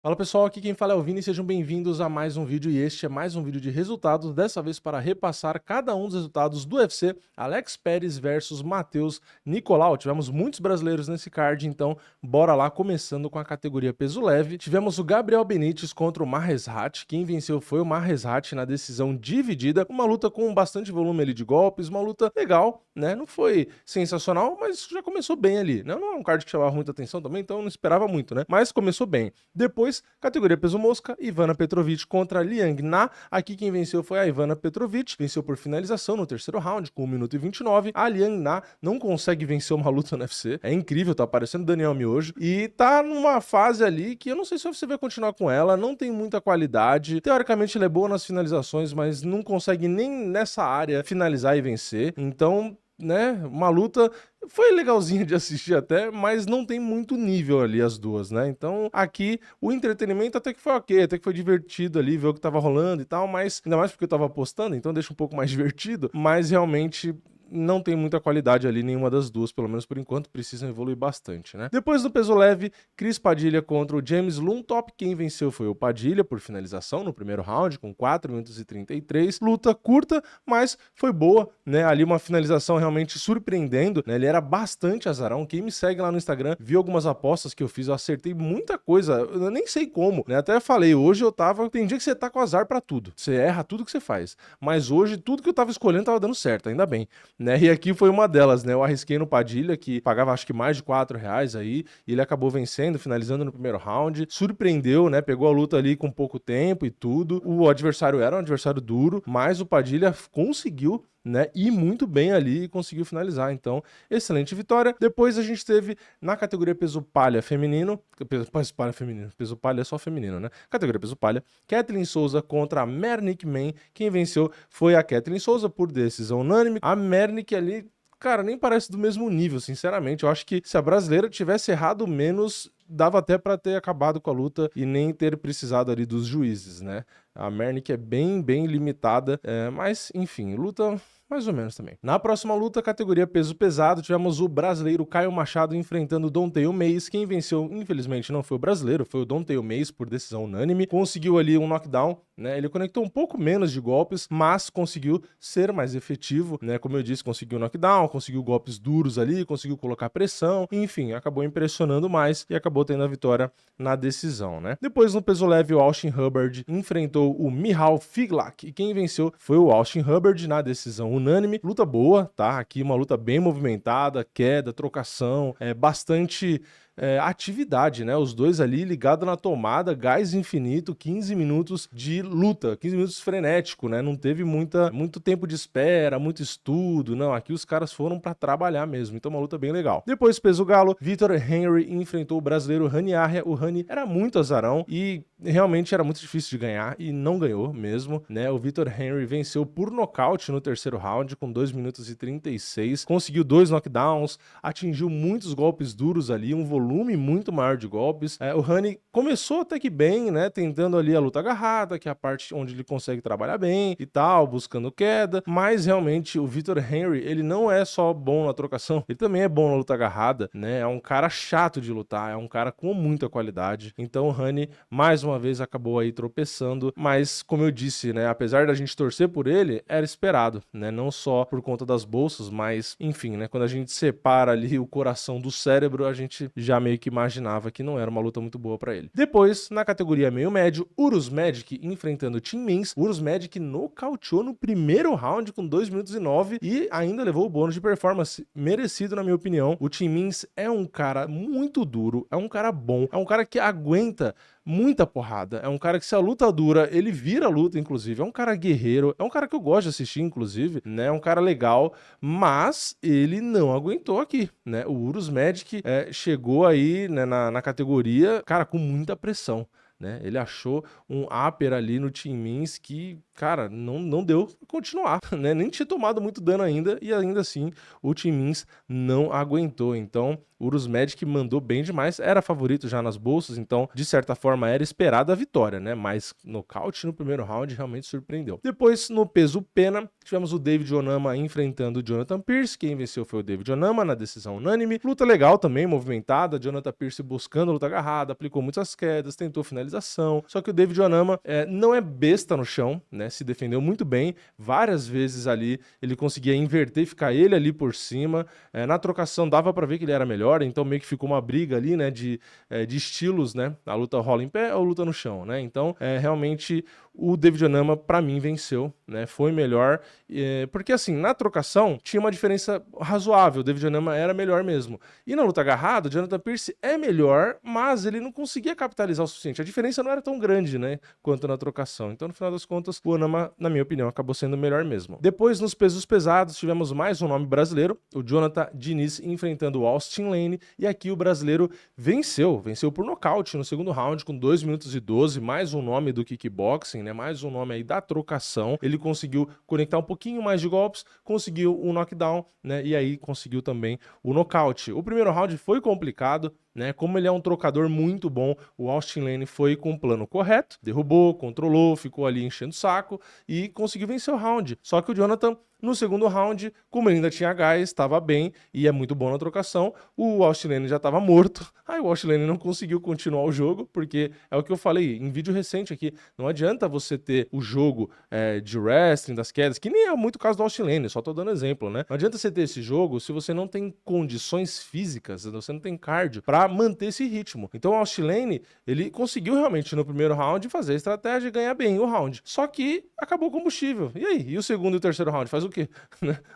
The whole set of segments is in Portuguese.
Fala pessoal, aqui quem fala é o Vini, sejam bem-vindos a mais um vídeo e este é mais um vídeo de resultados, dessa vez para repassar cada um dos resultados do UFC, Alex Perez versus Matheus Nicolau. Tivemos muitos brasileiros nesse card, então bora lá, começando com a categoria peso leve. Tivemos o Gabriel Benítez contra o Mareshat, quem venceu foi o Mareshat na decisão dividida, uma luta com bastante volume ali de golpes, uma luta legal, né? Não foi sensacional, mas já começou bem ali, né? Não é um card que chamava muita atenção também, então não esperava muito, né? Mas começou bem. Depois, categoria peso mosca, Ivana Petrovic contra Liang Na. Aqui quem venceu foi a Ivana Petrovic, venceu por finalização no terceiro round, com 1 minuto e 29. A Liang Na não consegue vencer uma luta no UFC. É incrível, tá aparecendo Daniel Miojo. E tá numa fase ali que eu não sei se você vai continuar com ela, não tem muita qualidade. Teoricamente ela é boa nas finalizações, mas não consegue nem nessa área finalizar e vencer. Então, né, uma luta foi legalzinha de assistir até, mas não tem muito nível ali as duas, né? Então aqui o entretenimento até que foi ok, até que foi divertido ali ver o que tava rolando e tal, mas ainda mais porque eu tava apostando, então deixa um pouco mais divertido, mas realmente não tem muita qualidade ali, nenhuma das duas, pelo menos por enquanto, precisam evoluir bastante, né? Depois do peso leve, Chris Padilha contra o James Luntop, quem venceu foi o Padilha por finalização no primeiro round, com 4 minutos e 33, luta curta, mas foi boa, né? Ali uma finalização realmente surpreendendo, né? Ele era bastante azarão, quem me segue lá no Instagram viu algumas apostas que eu fiz, eu acertei muita coisa, eu nem sei como, né? Até falei, hoje eu tava, tem dia que você tá com azar pra tudo, você erra tudo que você faz, mas hoje tudo que eu tava escolhendo tava dando certo, ainda bem, né? E aqui foi uma delas, né? Eu arrisquei no Padilha, que pagava acho que mais de R$ 4 aí, e ele acabou vencendo, finalizando no primeiro round, surpreendeu, né? Pegou a luta ali com pouco tempo e tudo. O adversário era um adversário duro, mas o Padilha conseguiu, né, ir muito bem ali e conseguiu finalizar, então excelente vitória. Depois a gente teve na categoria peso palha feminino, peso palha é só feminino, né, categoria peso palha, Kathleen Souza contra a Mernick Mann. Quem venceu foi a Kathleen Souza por decisão unânime. A Mernick ali, cara, nem parece do mesmo nível, sinceramente. Eu acho que se a brasileira tivesse errado menos, dava até pra ter acabado com a luta e nem ter precisado ali dos juízes, né? A Mernick é bem limitada, mas enfim, luta mais ou menos também. Na próxima luta, categoria peso pesado, tivemos o brasileiro Caio Machado enfrentando o Donteil Mayes. Quem venceu, infelizmente, não foi o brasileiro, foi o Donteil Mayes por decisão unânime. Conseguiu ali um knockdown, né? Ele conectou um pouco menos de golpes, mas conseguiu ser mais efetivo, né? Como eu disse, conseguiu knockdown, conseguiu golpes duros ali, conseguiu colocar pressão, enfim, acabou impressionando mais e acabou tendo a vitória na decisão, né? Depois, no peso leve, o Austin Hubbard enfrentou o Michal Figlak e quem venceu foi o Austin Hubbard na decisão unânime. Luta boa, tá? Aqui uma luta bem movimentada, queda, trocação, bastante atividade, né? Os dois ali ligados na tomada, gás infinito, 15 minutos de luta, 15 minutos frenético, né? Não teve muito tempo de espera, muito estudo, não. Aqui os caras foram pra trabalhar mesmo, então uma luta bem legal. Depois, peso galo, Vitor Henry enfrentou o brasileiro Rani Arria. O Rani era muito azarão e realmente era muito difícil de ganhar e não ganhou mesmo, né? O Vitor Henry venceu por nocaute no terceiro round com 2 minutos e 36, conseguiu 2 knockdowns, atingiu muitos golpes duros ali, um volume muito maior de golpes. O Rani começou até que bem, né? Tentando ali a luta agarrada, que é a parte onde ele consegue trabalhar bem e tal, buscando queda, mas realmente o Vitor Henry, ele não é só bom na trocação, ele também é bom na luta agarrada, né? É um cara chato de lutar, é um cara com muita qualidade. Então o Rani, mais uma vez, acabou aí tropeçando, mas como eu disse, né? Apesar da gente torcer por ele, era esperado, né? Não só por conta das bolsas, mas enfim, né? Quando a gente separa ali o coração do cérebro, a gente já meio que imaginava que não era uma luta muito boa pra ele. Depois, na categoria meio médio, Urus Magic enfrentando Tim Means. Urus Magic nocauteou no primeiro round com 2 minutos e 9 e ainda levou o bônus de performance, merecido na minha opinião. O Tim Means é um cara muito duro, é um cara bom, é um cara que aguenta muita porrada, é um cara que se a luta dura, ele vira a luta, inclusive, é um cara guerreiro, é um cara que eu gosto de assistir, inclusive, né, é um cara legal, mas ele não aguentou aqui, né, o Urus Magic chegou aí, né, na categoria, cara, com muita pressão, né, ele achou um upper ali no Tim Means que cara, não deu pra continuar, né? Nem tinha tomado muito dano ainda, e ainda assim o Timins não aguentou. Então, Urus Magic mandou bem demais, era favorito já nas bolsas, então, de certa forma, era esperada a vitória, né? Mas nocaute no primeiro round realmente surpreendeu. Depois, no peso pena, tivemos o David Onama enfrentando o Jonathan Pearce. Quem venceu foi o David Onama na decisão unânime. Luta legal também, movimentada. Jonathan Pearce buscando luta agarrada, aplicou muitas quedas, tentou finalização. Só que o David Onama não é besta no chão, né? Se defendeu muito bem. Várias vezes ali ele conseguia inverter e ficar ele ali por cima. Na trocação dava pra ver que ele era melhor, então meio que ficou uma briga ali, né? De estilos, né? A luta rola em pé ou luta no chão, né? Então, realmente o David Onama, pra mim, venceu, né? Foi melhor, porque assim, na trocação tinha uma diferença razoável, o David Onama era melhor mesmo. E na luta agarrada, o Jonathan Pearce é melhor, mas ele não conseguia capitalizar o suficiente. A diferença não era tão grande, né, quanto na trocação. Então, no final das contas, o Onama, na minha opinião, acabou sendo melhor mesmo. Depois, nos pesos pesados, tivemos mais um nome brasileiro, o Jonathan Diniz enfrentando o Austin Lane, e aqui o brasileiro venceu por nocaute no segundo round, com 2 minutos e 12, mais um nome do kickboxing, né, mais um nome aí da trocação. Ele conseguiu conectar um pouquinho mais de golpes, conseguiu um knockdown, né, e aí conseguiu também o nocaute. O primeiro round foi complicado, né? Como ele é um trocador muito bom, o Austin Lane foi com o plano correto, derrubou, controlou, ficou ali enchendo o saco e conseguiu vencer o round. Só que o Jonathan, no segundo round, como ele ainda tinha gás, estava bem e é muito bom na trocação, o Austin Lane já estava morto. Aí o Austin Lane não conseguiu continuar o jogo, porque é o que eu falei em vídeo recente aqui, não adianta você ter o jogo de wrestling, das quedas, que nem é muito o caso do Austin Lane, só tô dando exemplo, né? Não adianta você ter esse jogo se você não tem condições físicas, você não tem cardio para manter esse ritmo. Então o Austin Lane, ele conseguiu realmente no primeiro round fazer a estratégia e ganhar bem o round. Só que acabou o combustível. E aí? E o segundo e o terceiro round? Faz o quê?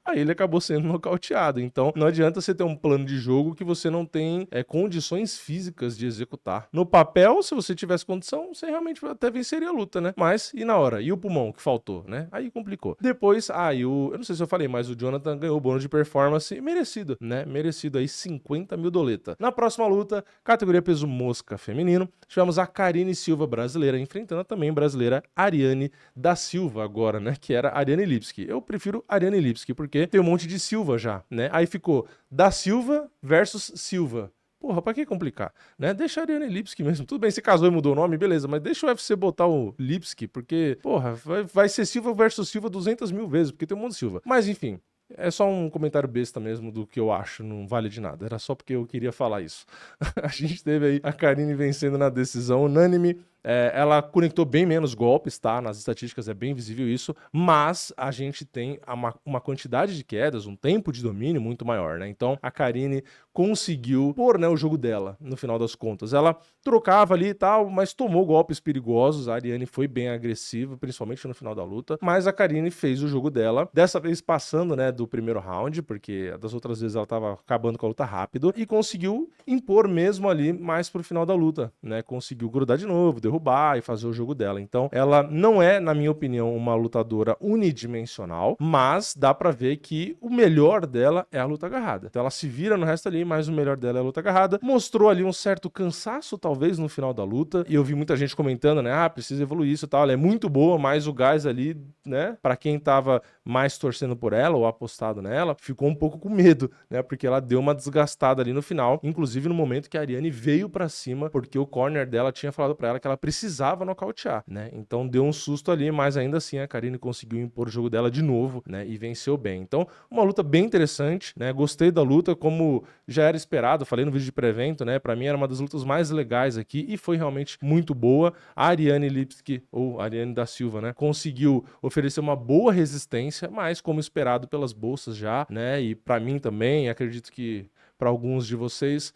Aí ele acabou sendo nocauteado. Então não adianta você ter um plano de jogo que você não tem condições físicas de executar. No papel, se você tivesse condição, você realmente até venceria a luta, né? Mas e na hora? E o pulmão que faltou, né? Aí complicou. Depois, eu não sei se eu falei, mas o Jonathan ganhou o bônus de performance merecido, né? Merecido aí 50 mil doleta. Na próxima luta, categoria peso mosca feminino, tivemos a Karine Silva brasileira enfrentando a também brasileira Ariane da Silva agora, né? Que era Ariane Lipski. Eu prefiro Ariane Lipski porque tem um monte de Silva já, né? Aí ficou da Silva versus Silva. Porra, pra que complicar, né? Deixa a Ariane Lipski mesmo. Tudo bem, se casou e mudou o nome, beleza, mas deixa o UFC botar o Lipski, porque, porra, vai ser Silva versus Silva 200 mil vezes, porque tem um monte de Silva. Mas, enfim, é só um comentário besta mesmo do que eu acho, não vale de nada. Era só porque eu queria falar isso. A gente teve aí a Karine vencendo na decisão unânime. Ela conectou bem menos golpes, tá? Nas estatísticas é bem visível isso, mas a gente tem uma quantidade de quedas, um tempo de domínio muito maior, né? Então a Karine conseguiu pôr, né, o jogo dela, no final das contas. Ela trocava ali e tal, mas tomou golpes perigosos. A Ariane foi bem agressiva, principalmente no final da luta, mas a Karine fez o jogo dela, dessa vez passando, né, do primeiro round, porque das outras vezes ela tava acabando com a luta rápido, e conseguiu impor mesmo ali mais pro final da luta, né? Conseguiu grudar de novo, derrubar e fazer o jogo dela. Então, ela não é, na minha opinião, uma lutadora unidimensional, mas dá pra ver que o melhor dela é a luta agarrada. Então, ela se vira no resto ali, mas o melhor dela é a luta agarrada. Mostrou ali um certo cansaço, talvez, no final da luta, e eu vi muita gente comentando, né, precisa evoluir isso e tal. Ela é muito boa, mas o gás ali, né, pra quem tava mais torcendo por ela ou apostado nela, ficou um pouco com medo, né, porque ela deu uma desgastada ali no final, inclusive no momento que a Ariane veio pra cima, porque o corner dela tinha falado pra ela que ela precisava nocautear, né? Então deu um susto ali, mas ainda assim a Karine conseguiu impor o jogo dela de novo, né? E venceu bem. Então, uma luta bem interessante, né? Gostei da luta, como já era esperado, falei no vídeo de pré-evento, né? Pra mim era uma das lutas mais legais aqui e foi realmente muito boa. A Ariane Lipski, ou Ariane da Silva, né? Conseguiu oferecer uma boa resistência, mas como esperado pelas bolsas já, né? E pra mim também, acredito que para alguns de vocês,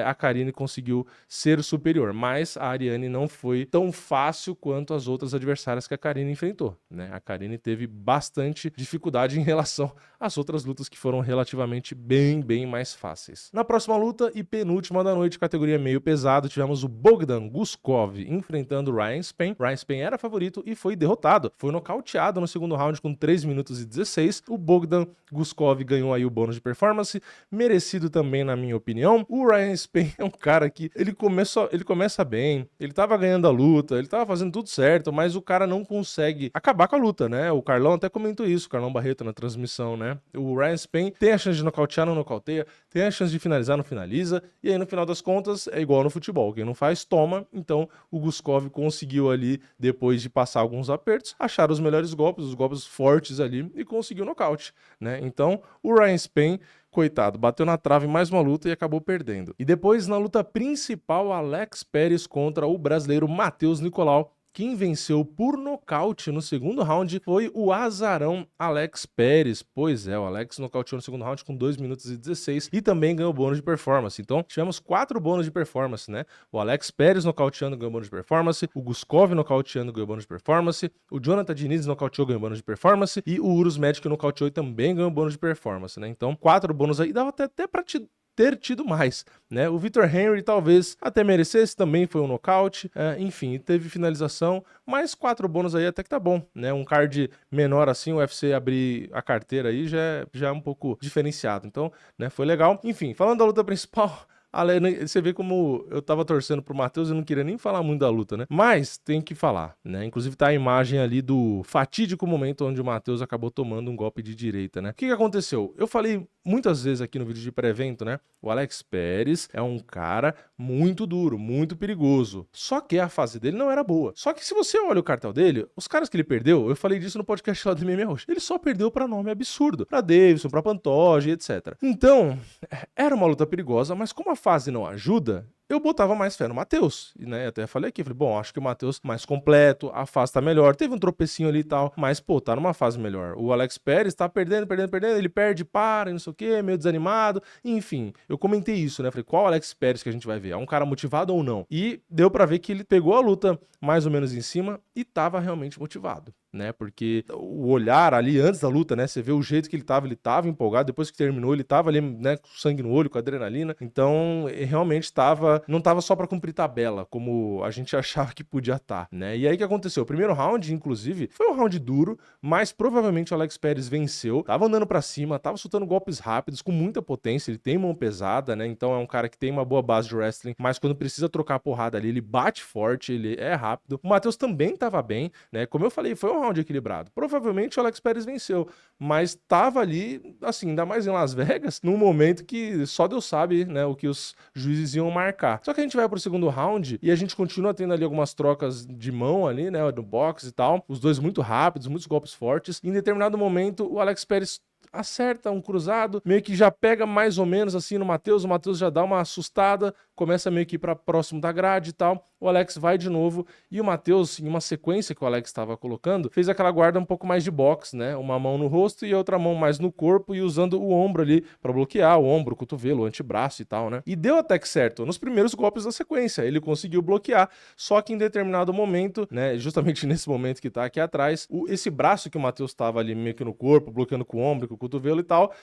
a Karine conseguiu ser superior, mas a Ariane não foi tão fácil quanto as outras adversárias que a Karine enfrentou, né? A Karine teve bastante dificuldade em relação às outras lutas que foram relativamente bem mais fáceis. Na próxima luta e penúltima da noite, categoria meio pesado, tivemos o Bogdan Guskov enfrentando o Ryan Spann. Ryan Spann era favorito e foi derrotado. Foi nocauteado no segundo round com 3 minutos e 16. O Bogdan Guskov ganhou aí o bônus de performance, merecido também também, na minha opinião, o Ryan Spann é um cara que ele começa bem, ele tava ganhando a luta, ele tava fazendo tudo certo, mas o cara não consegue acabar com a luta, né? O Carlão até comentou isso, o Carlão Barreto na transmissão, né? O Ryan Spann tem a chance de nocautear, não nocauteia, tem a chance de finalizar, não finaliza, e aí no final das contas é igual no futebol, quem não faz, toma. Então o Guskov conseguiu ali, depois de passar alguns apertos, achar os melhores golpes, os golpes fortes ali, e conseguiu nocaute, né? Então o Ryan Spann, coitado, bateu na trave em mais uma luta e acabou perdendo. E depois, na luta principal, Alex Perez contra o brasileiro Matheus Nicolau. Quem venceu por nocaute no segundo round foi o azarão Alex Perez. Pois é, o Alex nocauteou no segundo round com 2 minutos e 16 e também ganhou bônus de performance. Então, tivemos 4 bônus de performance, né? O Alex Perez nocauteando ganhou bônus de performance, o Guskov nocauteando ganhou bônus de performance, o Jonathan Diniz nocauteou ganhou bônus de performance e o Urus Magic nocauteou e também ganhou bônus de performance, né? Então, 4 bônus aí, dava até pra ter tido mais, né? O Victor Henry talvez até merecesse, também foi um nocaute, enfim, teve finalização, mas 4 bônus aí até que tá bom, né? Um card menor assim, o UFC abrir a carteira aí já é um pouco diferenciado, então, né, foi legal. Enfim, falando da luta principal, você vê como eu tava torcendo pro Matheus e não queria nem falar muito da luta, né? Mas tem que falar, né? Inclusive tá a imagem ali do fatídico momento onde o Matheus acabou tomando um golpe de direita, né? O que aconteceu? Eu falei muitas vezes aqui no vídeo de pré-evento, né? O Alex Perez é um cara muito duro, muito perigoso. Só que a fase dele não era boa. Só que se você olha o cartel dele, os caras que ele perdeu, eu falei disso no podcast lá do MMA Roxo, ele só perdeu pra nome absurdo. Pra Davidson, pra Pantoja, etc. Então, era uma luta perigosa, mas como a fase não ajuda, eu botava mais fé no Matheus, né? Até falei aqui, falei, bom, acho que o Matheus mais completo, a fase tá melhor, teve um tropecinho ali e tal, mas, pô, tá numa fase melhor. O Alex Perez tá perdendo, ele perde, para, e não sei o quê, meio desanimado, enfim, eu comentei isso, né? Falei, qual Alex Perez que a gente vai ver? É um cara motivado ou não? E deu pra ver que ele pegou a luta mais ou menos em cima e tava realmente motivado, né? Porque o olhar ali antes da luta, né? Você vê o jeito que ele tava empolgado, depois que terminou, ele tava ali, né, com sangue no olho, com adrenalina, então realmente não tava só pra cumprir tabela, como a gente achava que podia estar, né? E aí o que aconteceu? O primeiro round, inclusive, foi um round duro, mas provavelmente o Alex Perez venceu, tava andando pra cima, tava soltando golpes rápidos, com muita potência, ele tem mão pesada, né? Então é um cara que tem uma boa base de wrestling, mas quando precisa trocar a porrada ali, ele bate forte, ele é rápido. O Matheus também tava bem, né? Como eu falei, foi um round equilibrado. Provavelmente o Alex Perez venceu, mas tava ali, assim, ainda mais em Las Vegas, num momento que só Deus sabe, né, o que os juízes iam marcar. Só que a gente vai pro segundo round e a gente continua tendo ali algumas trocas de mão ali, né, no box e tal, os dois muito rápidos, muitos golpes fortes. E em determinado momento, o Alex Perez acerta um cruzado, meio que já pega mais ou menos assim no Matheus, o Matheus já dá uma assustada, começa meio que ir pra próximo da grade e tal, o Alex vai de novo, e o Matheus, em uma sequência que o Alex estava colocando, fez aquela guarda um pouco mais de boxe, né, uma mão no rosto e outra mão mais no corpo, e usando o ombro ali pra bloquear, o ombro, o cotovelo, o antebraço e tal, né, e deu até que certo, nos primeiros golpes da sequência, ele conseguiu bloquear, só que em determinado momento, né, justamente nesse momento que tá aqui atrás, esse braço que o Matheus tava ali meio que no corpo, bloqueando com o ombro, com o cotovelo e tal,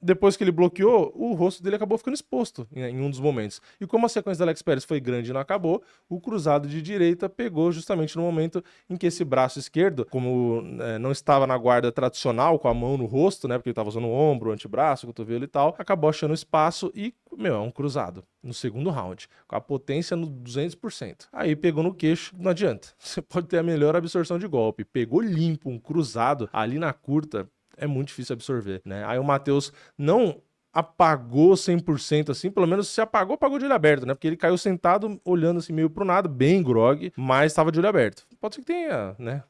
depois que ele bloqueou, o rosto dele acabou ficando exposto em um dos momentos. E como a sequência do Alex Perez foi grande e não acabou, o cruzado de direita pegou justamente no momento em que esse braço esquerdo, como não estava na guarda tradicional, com a mão no rosto, né, porque ele estava usando o ombro, o antebraço, o cotovelo e tal, acabou achando espaço e, é um cruzado no segundo round, com a potência no 200%. Aí pegou no queixo, não adianta. Você pode ter a melhor absorção de golpe. Pegou limpo um cruzado ali na curta, é muito difícil absorver, né? Aí o Matheus não apagou 100% assim, pelo menos se apagou, apagou de olho aberto, né? Porque ele caiu sentado, olhando assim meio pro nada, bem grog, mas tava de olho aberto. Pode ser que tenha, né?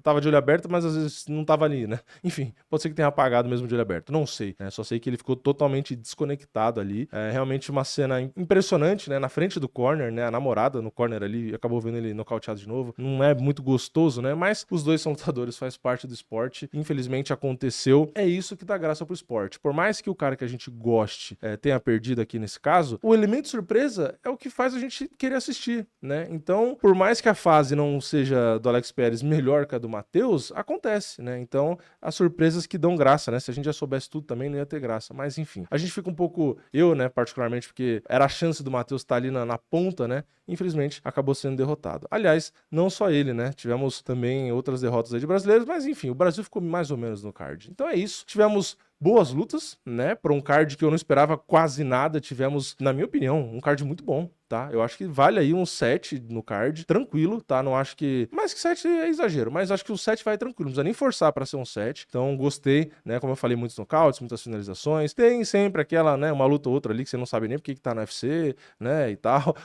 Tava de olho aberto, mas às vezes não tava ali, né? Enfim, pode ser que tenha apagado mesmo de olho aberto, não sei, né? Só sei que ele ficou totalmente desconectado ali. É realmente uma cena impressionante, né? Na frente do corner, né? A namorada no corner ali acabou vendo ele nocauteado de novo. Não é muito gostoso, né? Mas os dois são lutadores, faz parte do esporte. Infelizmente aconteceu. É isso que dá graça pro esporte. Por mais que o cara que a gente goste tenha perdido aqui nesse caso, o elemento surpresa é o que faz a gente querer assistir, né? Então, por mais que a fase não seja do Alex Perez melhor que a do Matheus, acontece, né? Então, as surpresas que dão graça, né? Se a gente já soubesse tudo também, não ia ter graça. Mas, enfim, a gente fica um pouco... Eu, né, particularmente, porque era a chance do Matheus estar ali na ponta, né? Infelizmente, acabou sendo derrotado. Aliás, não só ele, né? Tivemos também outras derrotas aí de brasileiros, mas, enfim, o Brasil ficou mais ou menos no card. Então é isso. Tivemos boas lutas, né? Para um card que eu não esperava quase nada, tivemos, na minha opinião, um card muito bom. Tá? Eu acho que vale aí um 7 no card, tranquilo, tá? Não acho que... Mais que 7 é exagero, mas acho que o 7 vai tranquilo, não precisa nem forçar pra ser um 7. Então, gostei, né? Como eu falei, muitos nocautes, muitas finalizações. Tem sempre aquela, né? Uma luta ou outra ali que você não sabe nem porque que tá no UFC, né? E tal.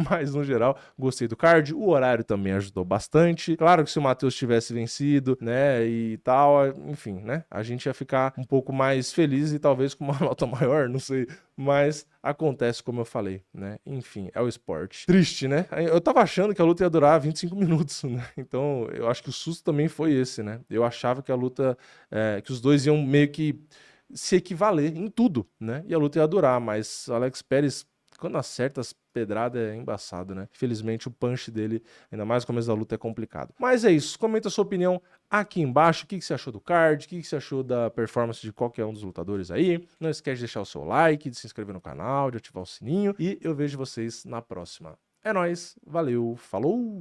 Mas, no geral, gostei do card. O horário também ajudou bastante. Claro que se o Matheus tivesse vencido, né? E tal, enfim, né? A gente ia ficar um pouco mais feliz e talvez com uma nota maior, não sei. Mas acontece como eu falei, né? Enfim, é o esporte. Triste, né? Eu tava achando que a luta ia durar 25 minutos, né? Então, eu acho que o susto também foi esse, né? Eu achava que a luta, que os dois iam meio que se equivaler em tudo, né? E a luta ia durar, mas o Alex Perez, quando acerta as pedradas, é embaçado, né? Infelizmente, o punch dele, ainda mais no começo da luta, é complicado. Mas é isso, comenta a sua opinião aqui embaixo, o que você achou do card, o que você achou da performance de qualquer um dos lutadores aí. Não esquece de deixar o seu like, de se inscrever no canal, de ativar o sininho, e eu vejo vocês na próxima. É nóis, valeu, falou!